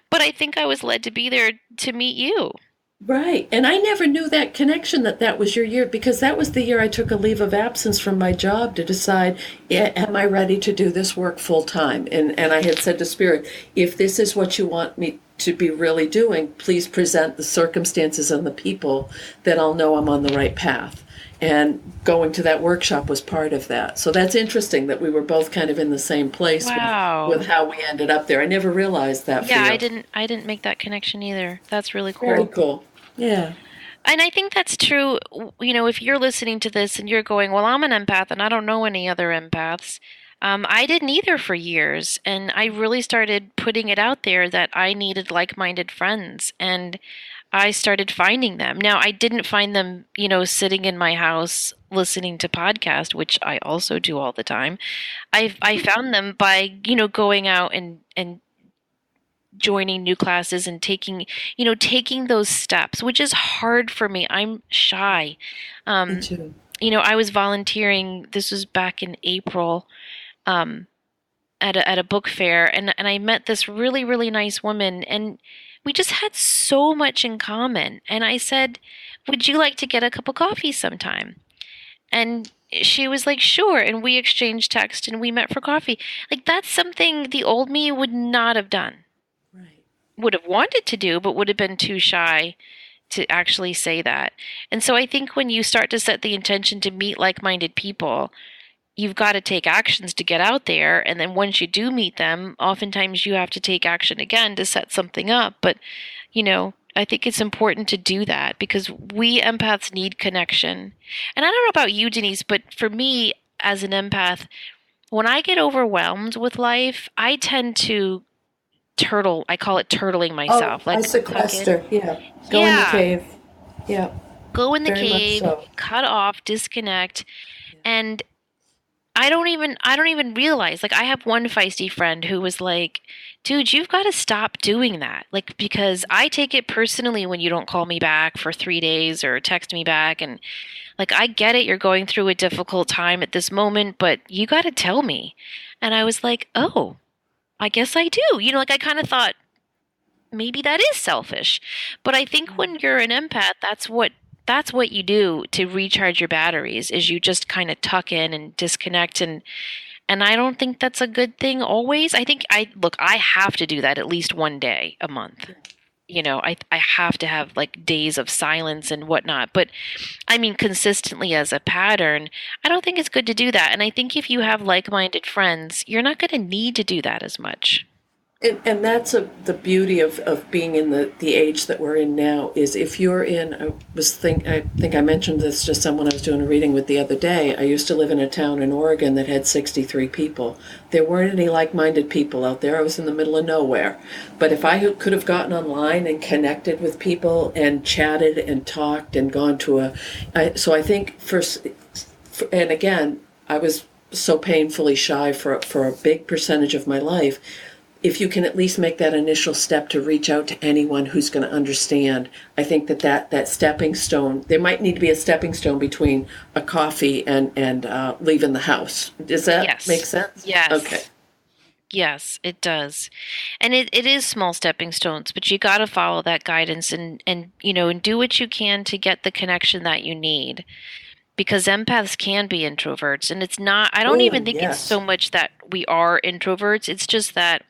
But I think I was led to be there to meet you. Right. And I never knew that connection that was your year because that was the year I took a leave of absence from my job to decide, am I ready to do this work full time? And I had said to Spirit, if this is what you want me to be really doing, please present the circumstances and the people that I'll know I'm on the right path. And going to that workshop was part of that. So that's interesting that we were both kind of in the same place with Wow. how we ended up there. I never realized that for Yeah, I you. didn't make that connection either. That's really Very cool. cool. Yeah. And I think that's true. If you're listening to this and you're going, well, I'm an empath and I don't know any other empaths. I didn't either for years. And I really started putting it out there that I needed like minded friends. And I started finding them. Now, I didn't find them, sitting in my house listening to podcasts, which I also do all the time. I found them by, going out and joining new classes and taking those steps, which is hard for me. I'm shy. Me Um, too. I was volunteering. This was back in April, um, at a book fair, and I met this really really nice woman, and we just had so much in common. And I said, "Would you like to get a cup of coffee sometime?" And she was like, "Sure." And we exchanged text, and we met for coffee. Like that's something the old me would not have done, Right. would have wanted to do, but would have been too shy to actually say that. And so I think when you start to set the intention to meet like minded people, you've got to take actions to get out there. And then once you do meet them, oftentimes you have to take action again to set something up. But, I think it's important to do that because we empaths need connection. And I don't know about you, Denise, but for me as an empath, when I get overwhelmed with life, I tend to turtle. I call it turtling Oh, myself, I like tuck in. sequester. Yeah. Go in the Yeah, cave. Yeah. go in the Very much cave, so. cut off, disconnect, and I don't even realize. Like I have one feisty friend who was like, "Dude, you've got to stop doing that." Like because I take it personally when you don't call me back for 3 days or text me back, and like I get it, you're going through a difficult time at this moment, but you got to tell me. And I was like, "Oh, I guess I do." Like I kind of thought maybe that is selfish. But I think when you're an empath, that's what that's what you do to recharge your batteries, is you just kind of tuck in and disconnect. And I don't think that's a good thing always. I think I have to do that at least one day a month. I have to have like days of silence and whatnot. But I mean, consistently as a pattern, I don't think it's good to do that. And I think if you have like-minded friends, you're not going to need to do that as much. And that's the beauty of being in the age that we're in now is if you're in, I think I mentioned this to someone I was doing a reading with the other day. I used to live in a town in Oregon that had 63 people. There weren't any like-minded people out there. I was in the middle of nowhere. But if I could have gotten online and connected with people and chatted and talked and gone to so I think and again, I was so painfully shy for a big percentage of my life. If you can at least make that initial step to reach out to anyone who's going to understand, I think that stepping stone, there might need to be a stepping stone between a coffee and leaving the house. Does that Yes. make sense? Yes. Okay. Yes, it does. And it is small stepping stones, but you got to follow that guidance and do what you can to get the connection that you need. Because empaths can be introverts, and it's not, I don't Oh, even think it's yes. so much that we are introverts. It's just that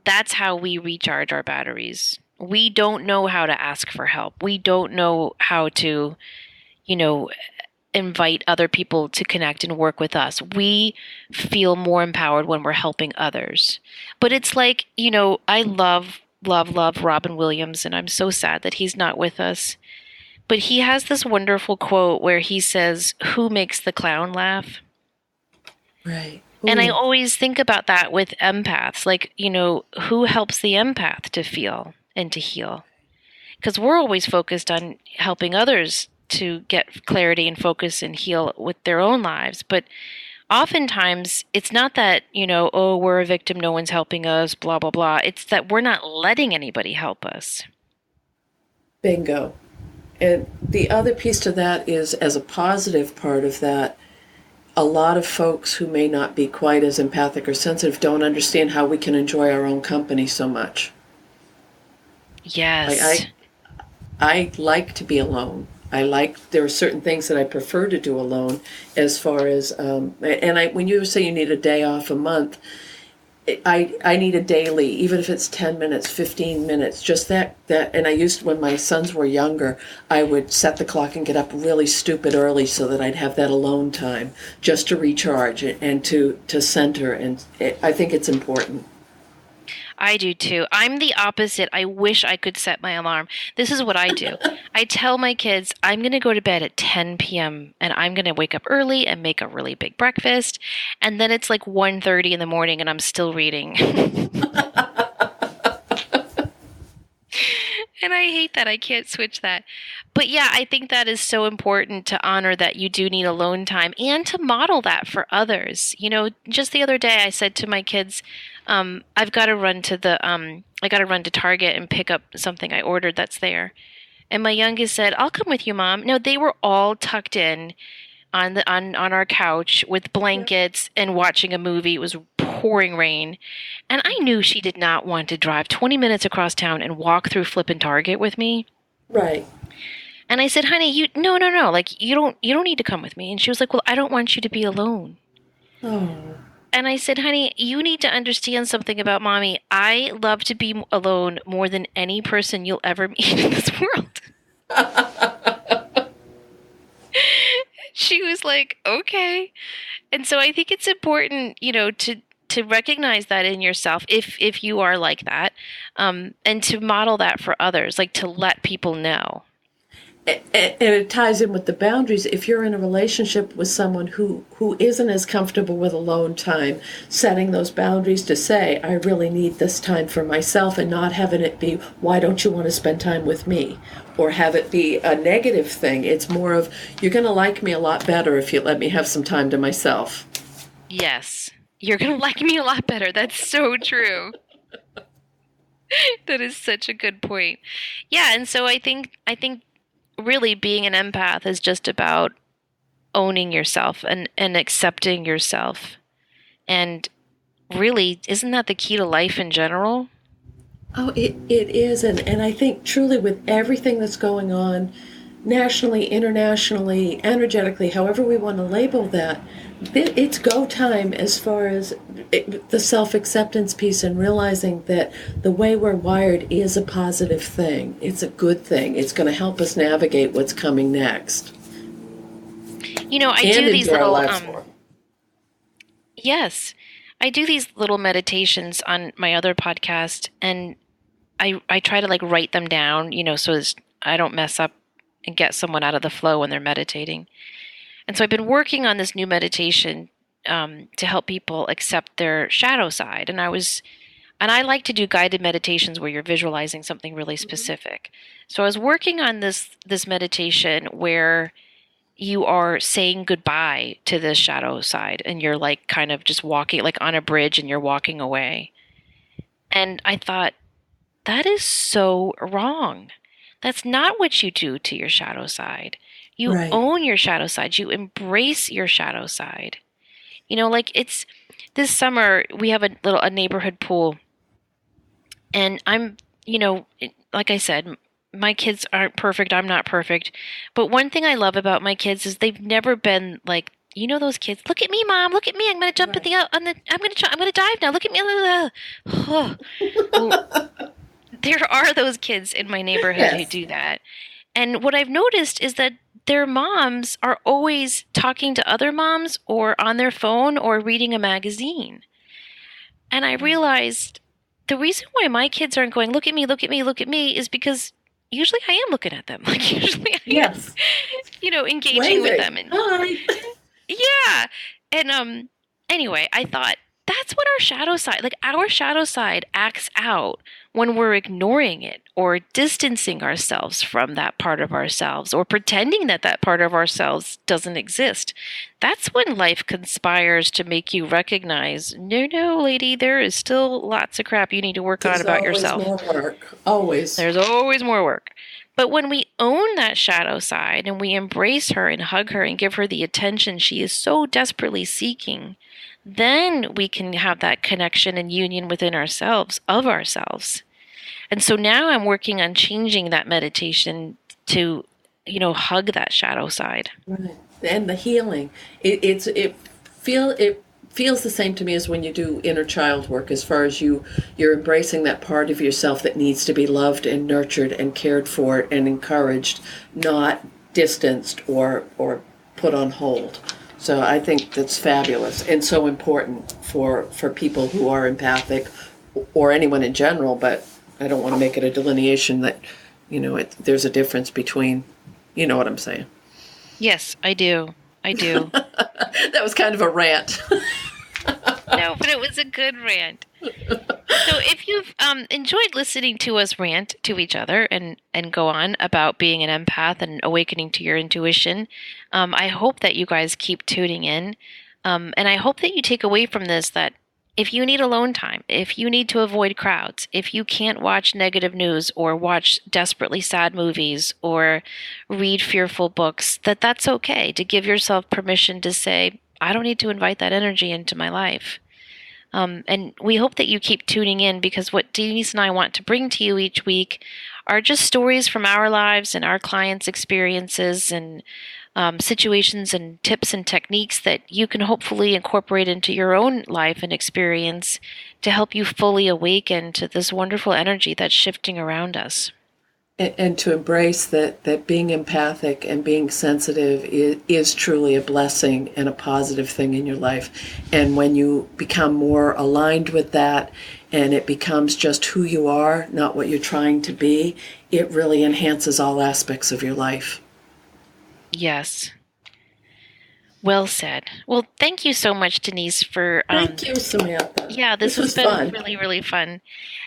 that's how we recharge our batteries. We don't know how to ask for help. We don't know how to, you know, invite other people to connect and work with us. We feel more empowered when we're helping others. But it's like, I love, love, love Robin Williams, and I'm so sad that he's not with us. But he has this wonderful quote where he says, "Who makes the clown laugh?" Right. And I Ooh. always think about that with empaths. Like, who helps the empath to feel and to heal? Because we're always focused on helping others to get clarity and focus and heal with their own lives. But oftentimes, it's not that, oh, we're a victim, no one's helping us, blah, blah, blah. It's that we're not letting anybody help us. Bingo. And the other piece to that is, as a positive part of that, a lot of folks who may not be quite as empathic or sensitive don't understand how we can enjoy our own company so much. Like Yes. I like to be alone. There are certain things that I prefer to do alone as far as, when you say you need a day off a month, I need a daily, even if it's 10 minutes, 15 minutes, just and I used, when my sons were younger, I would set the clock and get up really stupid early so that I'd have that alone time just to recharge and to center. And I think it's important. I do too. I'm the opposite. I wish I could set my alarm. This is what I do. I tell my kids I'm going to go to bed at 10 p.m. and I'm going to wake up early and make a really big breakfast. And then it's like 1:30 in the morning and I'm still reading. And I hate that. I can't switch that. But yeah, I think that is so important to honor that you do need alone time and to model that for others. Just the other day I said to my kids, I've got to run to I got to run to Target and pick up something I ordered that's there. And my youngest said, "I'll come with you, Mom." No, they were all tucked in on our couch with Yeah. blankets and watching a movie. It was pouring rain. And I knew she did not want to drive 20 minutes across town and walk through flippin' Target with me. Right. And I said, "Honey, no, like you don't need to come with me." And she was like, "Well, I don't want you to be alone." Oh. And I said, "Honey, you need to understand something about Mommy. I love to be alone more than any person you'll ever meet in this world." She was like, "Okay." And so I think it's important, to recognize that in yourself if you are like that, and to model that for others, like to let people know. And it ties in with the boundaries. If you're in a relationship with someone who isn't as comfortable with alone time, setting those boundaries to say, I really need this time for myself, and not having it be, why don't you want to spend time with me? Or have it be a negative thing. It's more of, you're going to like me a lot better if you let me have some time to myself. Yes. You're going to like me a lot better. That's so true. That is such a good point. Yeah, and so I think really being an empath is just about owning yourself and accepting yourself. And really, isn't that the key to life in general? Oh, it is. And I think truly with everything that's going on nationally, internationally, energetically, however we want to label that, it's go time as far as the self acceptance piece and realizing that the way we're wired is a positive thing. It's a good thing. It's going to help us navigate what's coming next I and do these enjoy our little lives more. yes. I do these little meditations on my other podcast, and I try to like write them down, so as I don't mess up and get someone out of the flow when they're meditating. And so I've been working on this new meditation to help people accept their shadow side. And I like to do guided meditations where you're visualizing something really specific. So I was working on this meditation where you are saying goodbye to the shadow side, and you're like kind of just walking like on a bridge and you're walking away. And I thought, that is so wrong. That's not what you do to your shadow side. You Right. own your shadow side. You embrace your shadow side. Like it's this summer we have a neighborhood pool, and like I said, my kids aren't perfect. I'm not perfect. But one thing I love about my kids is they've never been like, those kids. Look at me, mom. Look at me. I'm gonna jump at Right. the on the. I'm gonna dive now. Look at me. Oh. Well, there are those kids in my neighborhood who Yes. do that. And what I've noticed is that their moms are always talking to other moms or on their phone or reading a magazine. And I Right. realized the reason why my kids aren't going, look at me, look at me, look at me, is because usually I am looking at them. Like usually I am, Yes. engaging with Waving. them. And Hi. yeah. And anyway, I thought that's what our shadow side acts out when we're ignoring it or distancing ourselves from that part of ourselves or pretending that that part of ourselves doesn't exist. That's when life conspires to make you recognize, no, no, lady, there is still lots of crap you need to work on There's about always yourself. more work. Always. There's always more work. But when we own that shadow side and we embrace her and hug her and give her the attention she is so desperately seeking, then we can have that connection and union within ourselves, of ourselves. And so now I'm working on changing that meditation to, hug that shadow side. Right. And the healing. It feels the same to me as when you do inner child work, as far as you're embracing that part of yourself that needs to be loved and nurtured and cared for and encouraged, not distanced or put on hold. So I think that's fabulous and so important for people who are empathic or anyone in general, but I don't want to make it a delineation that, there's a difference between, you know what I'm saying. Yes, I do. I do. That was kind of a rant. No, but it was a good rant. So if you've enjoyed listening to us rant to each other and go on about being an empath and awakening to your intuition, I hope that you guys keep tuning in. And I hope that you take away from this that if you need alone time, if you need to avoid crowds, if you can't watch negative news or watch desperately sad movies or read fearful books, that's okay to give yourself permission to say, I don't need to invite that energy into my life. And we hope that you keep tuning in because what Denise and I want to bring to you each week are just stories from our lives and our clients' experiences and situations and tips and techniques that you can hopefully incorporate into your own life and experience to help you fully awaken to this wonderful energy that's shifting around us. And to embrace that being empathic and being sensitive is truly a blessing and a positive thing in your life. And when you become more aligned with that and it becomes just who you are, not what you're trying to be, it really enhances all aspects of your life. Yes. Well said. Well, thank you so much, Denise, for Thank you, Samantha. yeah, this This has was been fun. really, really fun.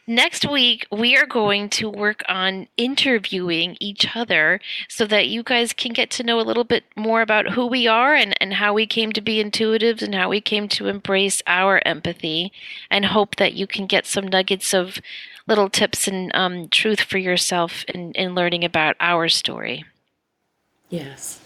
Next week, we are going to work on interviewing each other so that you guys can get to know a little bit more about who we are and how we came to be intuitives and how we came to embrace our empathy, and hope that you can get some nuggets of little tips and truth for yourself in learning about our story. Yes.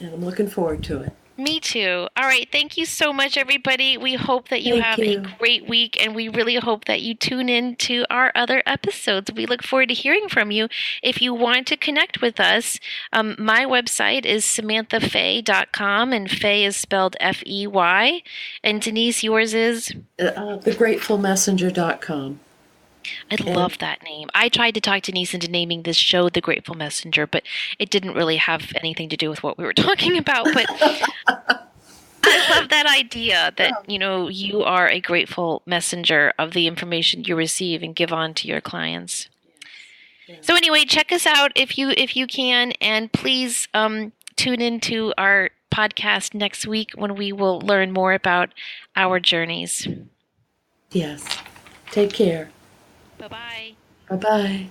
And I'm looking forward to it. Me too. All right. Thank you so much, everybody. We hope that you Thank have a you. great week, and we really hope that you tune in to our other episodes. We look forward to hearing from you. If you want to connect with us, my website is samanthafey.com, and Fey is spelled Fey. And Denise, yours is? TheGratefulMessenger.com. I And love that name. I tried to talk Denise into naming this show The Grateful Messenger, but it didn't really have anything to do with what we were talking about. But I love that idea that, you are a grateful messenger of the information you receive and give on to your clients. yes. So anyway, check us out if you can, and please tune into our podcast next week when we will learn more about our journeys. Yes. Take care. Bye-bye. Bye bye.